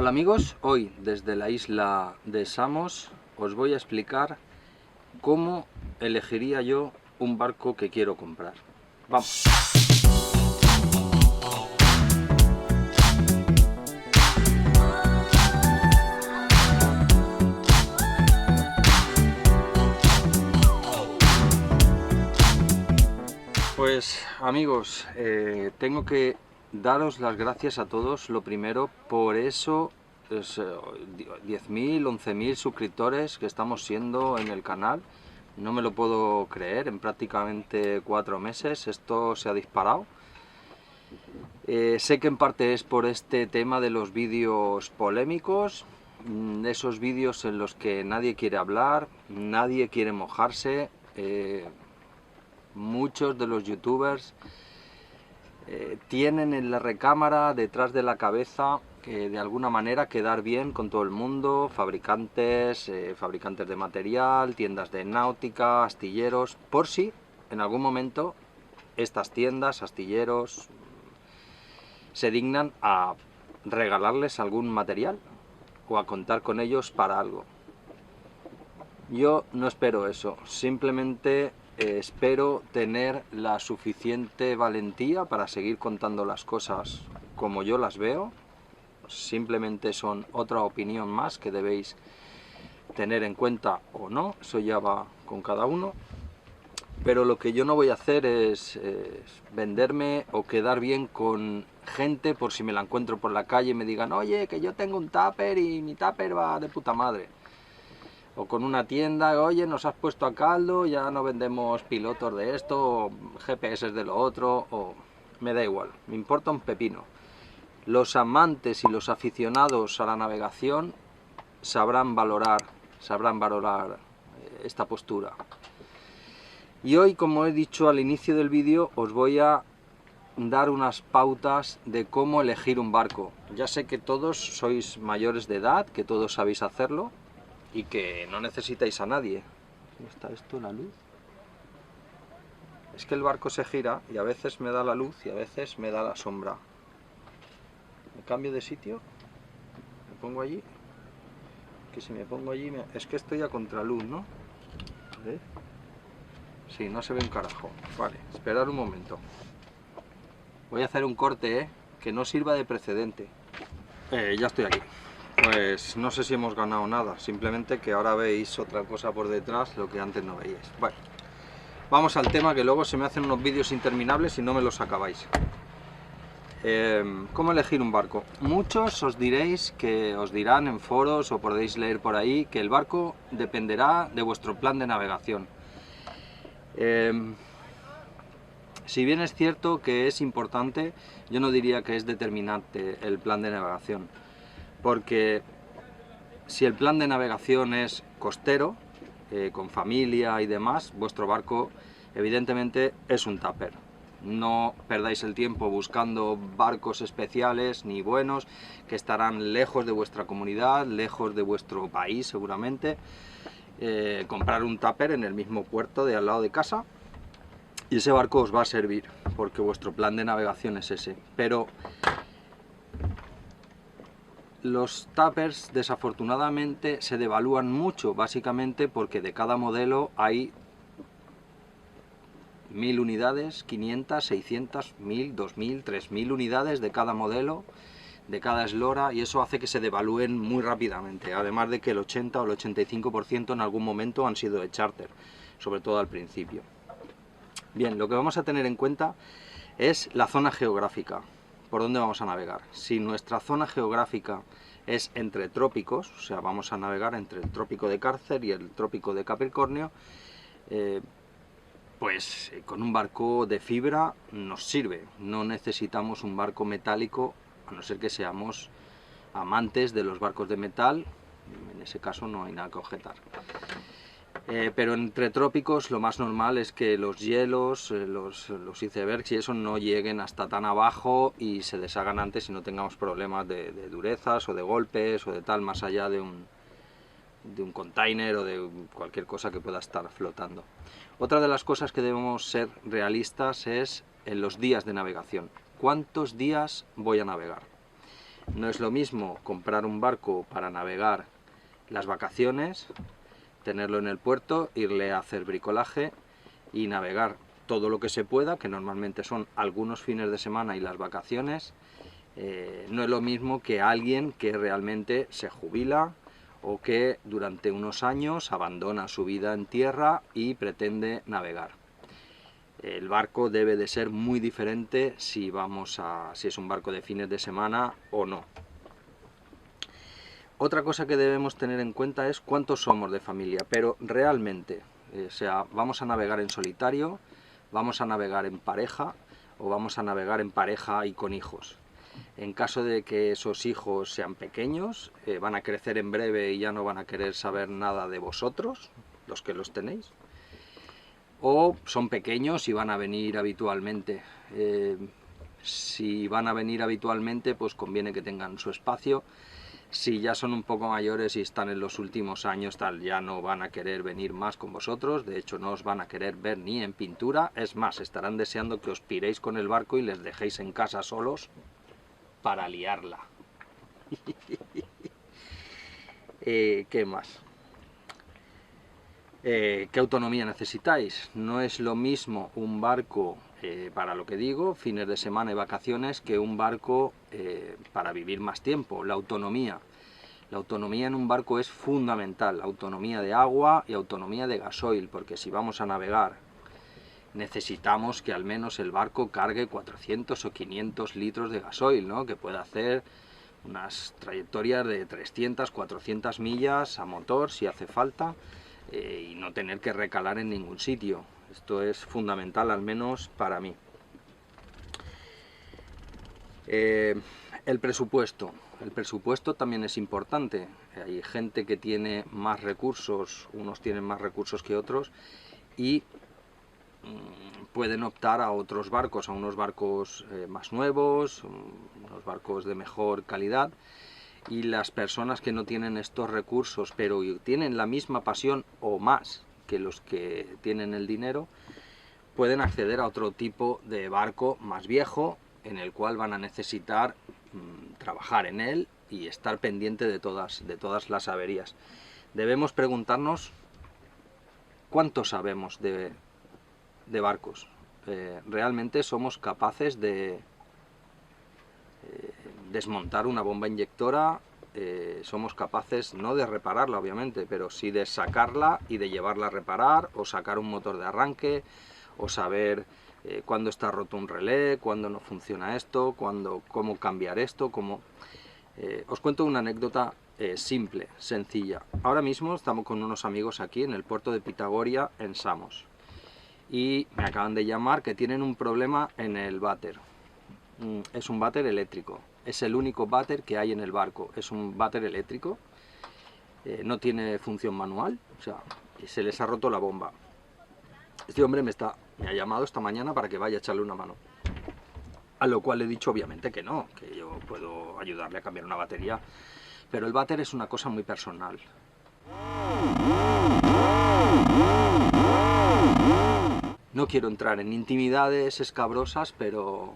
Hola amigos, hoy desde la isla de Samos os voy a explicar cómo elegiría yo un barco que quiero comprar. ¡Vamos! Pues amigos, tengo que daros las gracias a todos, lo primero, por eso 10.000, 11.000 suscriptores que estamos siendo en el canal. No me lo puedo creer, en prácticamente 4 meses esto se ha disparado. Sé que en parte es por este tema de los vídeos polémicos, esos vídeos en los que nadie quiere hablar, nadie quiere mojarse. Muchos de los youtubers tienen en la recámara, detrás de la cabeza, de alguna manera quedar bien con todo el mundo, fabricantes, fabricantes de material, tiendas de náutica, astilleros, por si en algún momento estas tiendas, astilleros, se dignan a regalarles algún material o a contar con ellos para algo. Yo no espero eso, simplemente espero tener la suficiente valentía para seguir contando las cosas como yo las veo. Simplemente son otra opinión más que debéis tener en cuenta o no, eso ya va con cada uno. Pero lo que yo no voy a hacer es venderme o quedar bien con gente por si me la encuentro por la calle y me digan: oye, que yo tengo un tupper y mi tupper va de puta madre. O con una tienda: oye, nos has puesto a caldo, ya no vendemos pilotos de esto, o GPS de lo otro, o... me da igual, me importa un pepino. Los amantes y los aficionados a la navegación sabrán valorar esta postura. Y hoy, como he dicho al inicio del vídeo, os voy a dar unas pautas de cómo elegir un barco. Ya sé que todos sois mayores de edad, que todos sabéis hacerlo, y que no necesitáis a nadie. ¿Cómo está esto, la luz? Es que el barco se gira y a veces me da la luz y a veces me da la sombra. ¿Me cambio de sitio? ¿Me pongo allí? Que si me pongo allí... Es que estoy a contraluz, ¿no? A ver. Sí, no se ve un carajo. Vale, esperad un momento. Voy a hacer un corte, que no sirva de precedente. Ya estoy aquí. Pues no sé si hemos ganado nada, simplemente que ahora veis otra cosa por detrás, lo que antes no veíais. Bueno, vamos al tema, que luego se me hacen unos vídeos interminables y no me los acabáis. ¿Cómo elegir un barco? Muchos os dirán en foros o podéis leer por ahí que el barco dependerá de vuestro plan de navegación. Si bien es cierto que es importante, yo no diría que es determinante el plan de navegación. Porque si el plan de navegación es costero, con familia y demás, vuestro barco evidentemente es un tupper. No perdáis el tiempo buscando barcos especiales ni buenos, que estarán lejos de vuestra comunidad, lejos de vuestro país seguramente. Comprar un tupper en el mismo puerto de al lado de casa y ese barco os va a servir, porque vuestro plan de navegación es ese. Pero los tuppers desafortunadamente se devalúan mucho, básicamente porque de cada modelo hay 1000 unidades, 500, 600, 1000, 2000, 3000 unidades de cada modelo, de cada eslora, y eso hace que se devalúen muy rápidamente, además de que el 80 o el 85% en algún momento han sido de charter, sobre todo al principio. Bien, lo que vamos a tener en cuenta es la zona geográfica, por dónde vamos a navegar. Si nuestra zona geográfica es entre trópicos, o sea, vamos a navegar entre el trópico de Cáncer y el trópico de Capricornio, pues con un barco de fibra nos sirve. No necesitamos un barco metálico, a no ser que seamos amantes de los barcos de metal. En ese caso no hay nada que objetar. Pero entre trópicos lo más normal es que los hielos, los icebergs y eso no lleguen hasta tan abajo y se deshagan antes y no tengamos problemas de durezas o de golpes o de tal, más allá de un container o de cualquier cosa que pueda estar flotando. Otra de las cosas que debemos ser realistas es en los días de navegación. ¿Cuántos días voy a navegar? No es lo mismo comprar un barco para navegar las vacaciones, tenerlo en el puerto, irle a hacer bricolaje y navegar todo lo que se pueda, que normalmente son algunos fines de semana y las vacaciones. No es lo mismo que alguien que realmente se jubila o que durante unos años abandona su vida en tierra y pretende navegar. El barco debe de ser muy diferente si es un barco de fines de semana o no. Otra cosa que debemos tener en cuenta es cuántos somos de familia, pero realmente, o sea, vamos a navegar en solitario, vamos a navegar en pareja o vamos a navegar en pareja y con hijos. En caso de que esos hijos sean pequeños, van a crecer en breve y ya no van a querer saber nada de vosotros, los que los tenéis, o son pequeños y van a venir habitualmente. Si van a venir habitualmente, pues conviene que tengan su espacio. Si ya son un poco mayores y están en los últimos años, tal, ya no van a querer venir más con vosotros, de hecho no os van a querer ver ni en pintura, es más, estarán deseando que os piréis con el barco y les dejéis en casa solos para liarla. ¿Qué más? ¿Qué autonomía necesitáis? No es lo mismo un barco, para lo que digo, fines de semana y vacaciones, que un barco para vivir más tiempo. La autonomía en un barco es fundamental, autonomía de agua y autonomía de gasoil, porque si vamos a navegar necesitamos que al menos el barco cargue 400 o 500 litros de gasoil, ¿no? Que pueda hacer unas trayectorias de 300, 400 millas a motor si hace falta, y no tener que recalar en ningún sitio. Esto es fundamental, al menos para mí. El presupuesto. El presupuesto también es importante. Hay gente que tiene más recursos, unos tienen más recursos que otros, y pueden optar a otros barcos, a unos barcos más nuevos, unos barcos de mejor calidad, y las personas que no tienen estos recursos, pero tienen la misma pasión o más que los que tienen el dinero, pueden acceder a otro tipo de barco más viejo, en el cual van a necesitar trabajar en él y estar pendiente de todas las averías. Debemos preguntarnos cuánto sabemos de barcos. ¿Realmente somos capaces de desmontar una bomba inyectora? Somos capaces, no de repararla obviamente, pero sí de sacarla y de llevarla a reparar, o sacar un motor de arranque, o saber cuándo está roto un relé, cuándo no funciona esto, cómo cambiar esto, os cuento una anécdota simple, sencilla. Ahora mismo estamos con unos amigos aquí en el puerto de Pitagoria, en Samos, y me acaban de llamar que tienen un problema en el váter. Es un váter eléctrico, es el único váter que hay en el barco, es un váter eléctrico, no tiene función manual, o sea, se les ha roto la bomba. Este hombre me ha llamado esta mañana para que vaya a echarle una mano, a lo cual le he dicho obviamente que no, que yo puedo ayudarle a cambiar una batería, pero el váter es una cosa muy personal. No quiero entrar en intimidades escabrosas, pero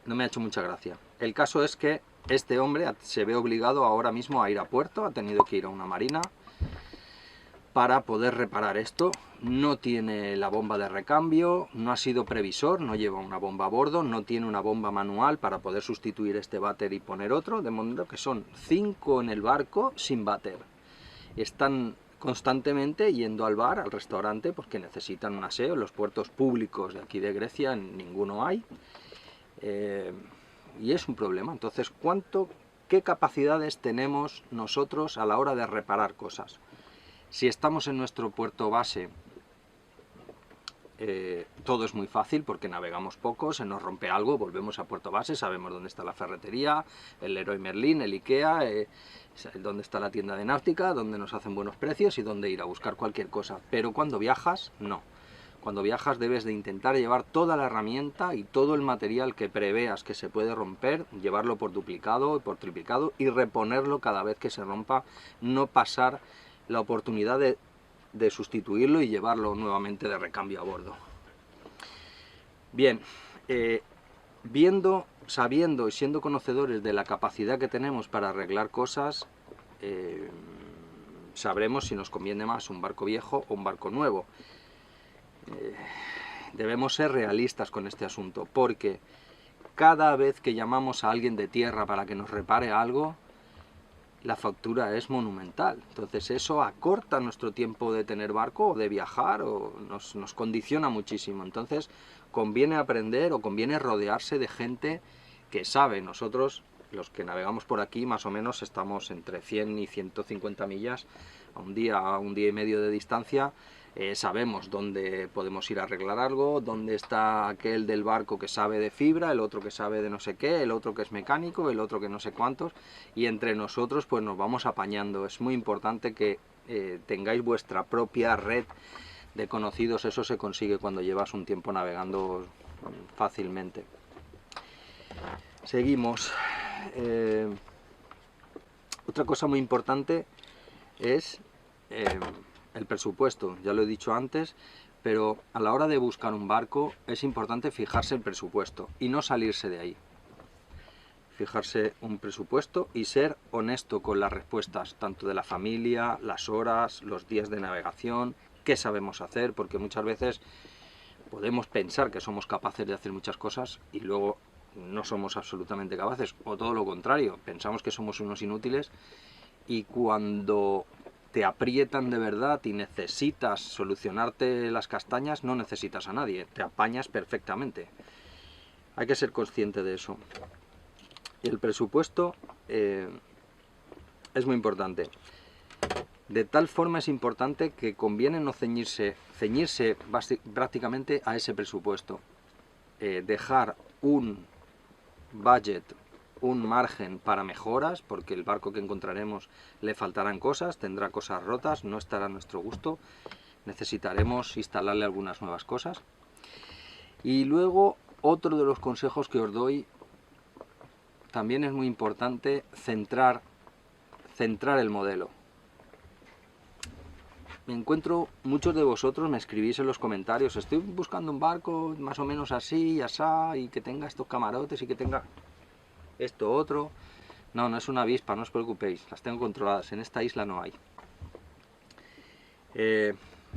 no me ha hecho mucha gracia. El caso es que este hombre se ve obligado ahora mismo a ir a puerto, ha tenido que ir a una marina para poder reparar esto. No tiene la bomba de recambio, no ha sido previsor, no lleva una bomba a bordo, no tiene una bomba manual para poder sustituir este váter y poner otro, de modo que son 5 en el barco sin váter. Están constantemente yendo al bar, al restaurante, porque necesitan un aseo. En los puertos públicos de aquí de Grecia ninguno hay, y es un problema. Entonces, ¿qué capacidades tenemos nosotros a la hora de reparar cosas? Si estamos en nuestro puerto base, todo es muy fácil porque navegamos poco, se nos rompe algo, volvemos a puerto base, sabemos dónde está la ferretería, el Leroy Merlin, el Ikea, dónde está la tienda de náutica, dónde nos hacen buenos precios y dónde ir a buscar cualquier cosa. Pero cuando viajas, no. Cuando viajas debes de intentar llevar toda la herramienta y todo el material que preveas que se puede romper, llevarlo por duplicado y por triplicado y reponerlo cada vez que se rompa, no pasar la oportunidad de sustituirlo y llevarlo nuevamente de recambio a bordo. Bien, sabiendo y siendo conocedores de la capacidad que tenemos para arreglar cosas, sabremos si nos conviene más un barco viejo o un barco nuevo. Debemos ser realistas con este asunto, porque cada vez que llamamos a alguien de tierra para que nos repare algo, la factura es monumental. Entonces eso acorta nuestro tiempo de tener barco o de viajar, o nos condiciona muchísimo. Entonces conviene aprender o conviene rodearse de gente que sabe. Nosotros, los que navegamos por aquí, más o menos estamos entre 100 y 150 millas a un día y medio de distancia. Sabemos dónde podemos ir a arreglar algo, dónde está aquel del barco que sabe de fibra, el otro que sabe de no sé qué, el otro que es mecánico, el otro que no sé cuántos, y entre nosotros pues nos vamos apañando. Es muy importante que tengáis vuestra propia red de conocidos. Eso se consigue cuando llevas un tiempo navegando fácilmente. Seguimos. Otra cosa muy importante es el presupuesto. Ya lo he dicho antes, pero a la hora de buscar un barco es importante fijarse el presupuesto y no salirse de ahí. Fijarse un presupuesto y ser honesto con las respuestas, tanto de la familia, las horas, los días de navegación, qué sabemos hacer, porque muchas veces podemos pensar que somos capaces de hacer muchas cosas y luego no somos absolutamente capaces, o todo lo contrario, pensamos que somos unos inútiles, y cuando te aprietan de verdad y necesitas solucionarte las castañas, no necesitas a nadie, te apañas perfectamente. Hay que ser consciente de eso. Y el presupuesto es muy importante. De tal forma es importante que conviene no ceñirse prácticamente a ese presupuesto. Dejar un budget, un margen para mejoras, porque el barco que encontraremos le faltarán cosas, tendrá cosas rotas, no estará a nuestro gusto, necesitaremos instalarle algunas nuevas cosas. Y luego, otro de los consejos que os doy, también es muy importante centrar el modelo. Me encuentro, muchos de vosotros me escribís en los comentarios, estoy buscando un barco más o menos así y asá, y que tenga estos camarotes y que tenga esto otro. No, no es una avispa, no os preocupéis, las tengo controladas, en esta isla no hay.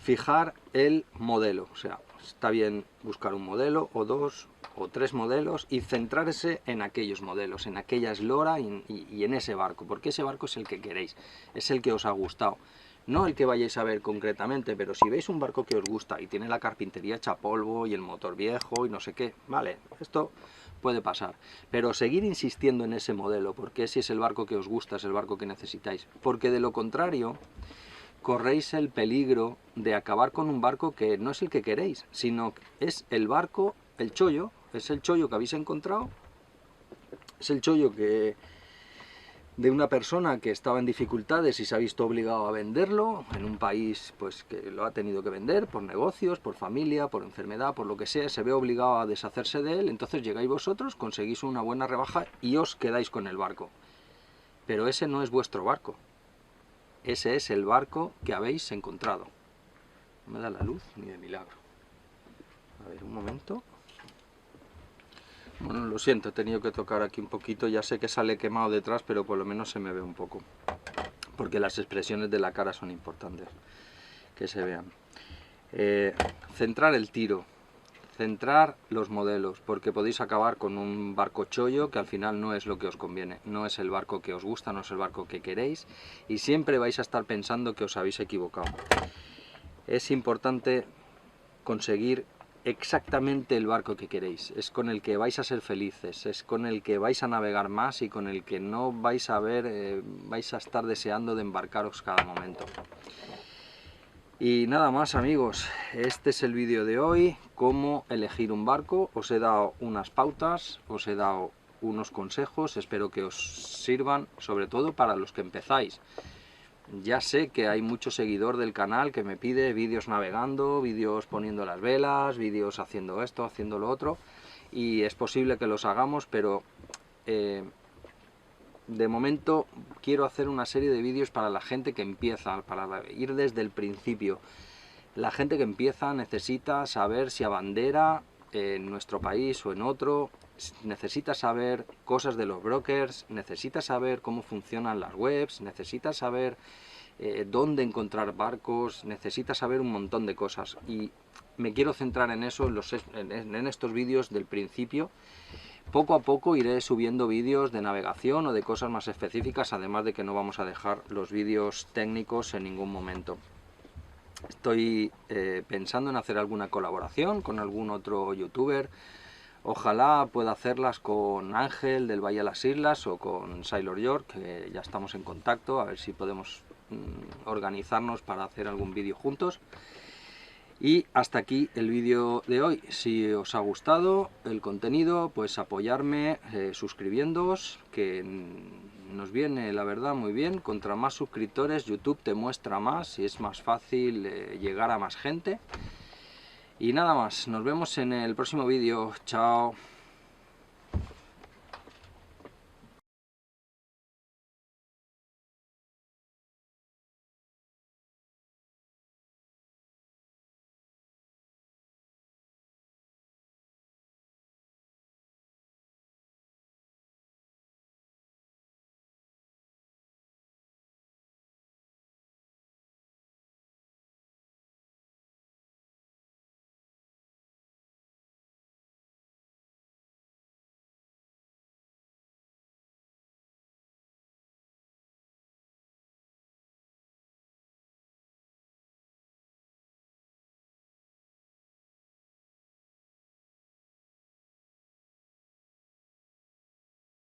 Fijar el modelo, o sea, está bien buscar un modelo o dos o tres modelos y centrarse en aquellos modelos, en aquella eslora y en ese barco, porque ese barco es el que queréis, es el que os ha gustado. No el que vayáis a ver concretamente, pero si veis un barco que os gusta y tiene la carpintería hecha polvo y el motor viejo y no sé qué, vale, esto puede pasar. Pero seguir insistiendo en ese modelo, porque ese es el barco que os gusta, es el barco que necesitáis. Porque de lo contrario, corréis el peligro de acabar con un barco que no es el que queréis, sino es el barco, el chollo, es el chollo que habéis encontrado, es el chollo que de una persona que estaba en dificultades y se ha visto obligado a venderlo en un país pues que lo ha tenido que vender por negocios, por familia, por enfermedad, por lo que sea, se ve obligado a deshacerse de él. Entonces llegáis vosotros, conseguís una buena rebaja y os quedáis con el barco. Pero ese no es vuestro barco, ese es el barco que habéis encontrado. No me da la luz ni de milagro. A ver, un momento. Bueno, lo siento, he tenido que tocar aquí un poquito, ya sé que sale quemado detrás, pero por lo menos se me ve un poco, porque las expresiones de la cara son importantes, que se vean. Centrar el tiro, centrar los modelos, porque podéis acabar con un barco chollo que al final no es lo que os conviene, no es el barco que os gusta, no es el barco que queréis, y siempre vais a estar pensando que os habéis equivocado. Es importante conseguir exactamente el barco que queréis, es con el que vais a ser felices, es con el que vais a navegar más y con el que no vais a ver, vais a estar deseando de embarcaros cada momento. Y nada más, amigos, este es el vídeo de hoy, cómo elegir un barco. Os he dado unas pautas, os he dado unos consejos, espero que os sirvan, sobre todo para los que empezáis. Ya sé que hay mucho seguidor del canal que me pide vídeos navegando, vídeos poniendo las velas, vídeos haciendo esto, haciendo lo otro, y es posible que los hagamos, pero de momento quiero hacer una serie de vídeos para la gente que empieza, para ir desde el principio. La gente que empieza necesita saber si abandera en nuestro país o en otro, necesitas saber cosas de los brokers, necesitas saber cómo funcionan las webs, necesitas saber dónde encontrar barcos, necesitas saber un montón de cosas, y me quiero centrar en eso en estos vídeos del principio. Poco a poco iré subiendo vídeos de navegación o de cosas más específicas, además de que no vamos a dejar los vídeos técnicos en ningún momento. Estoy pensando en hacer alguna colaboración con algún otro youtuber. Ojalá pueda hacerlas con Ángel del Valle de las Islas o con Sailor York, que ya estamos en contacto, a ver si podemos organizarnos para hacer algún vídeo juntos. Y hasta aquí el vídeo de hoy. Si os ha gustado el contenido, pues apoyarme suscribiéndoos, que nos viene la verdad muy bien. Contra más suscriptores YouTube te muestra más y es más fácil llegar a más gente. Y nada más, nos vemos en el próximo vídeo. Chao.